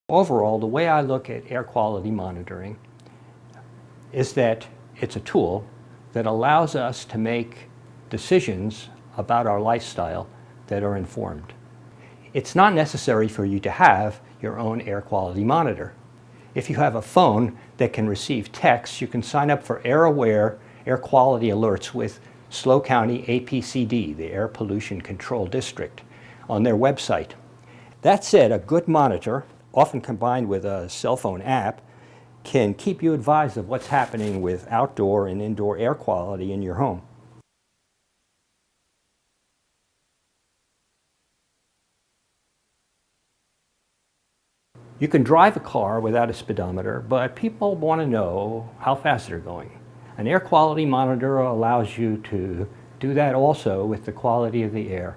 Overall, the way I look at air quality monitoring is that it's a tool that allows us to make decisions about our lifestyle that are informed. It's not necessary for you to have your own air quality monitor. If you have a phone that can receive text, you can sign up for air-aware air quality alerts with SLO County APCD, the Air Pollution Control District, on their website. That said, a good monitor, often combined with a cell phone app, can keep you advised of what's happening with outdoor and indoor air quality in your home. You can drive a car without a speedometer, but people want to know how fast they're going. An air quality monitor allows you to do that also with the quality of the air.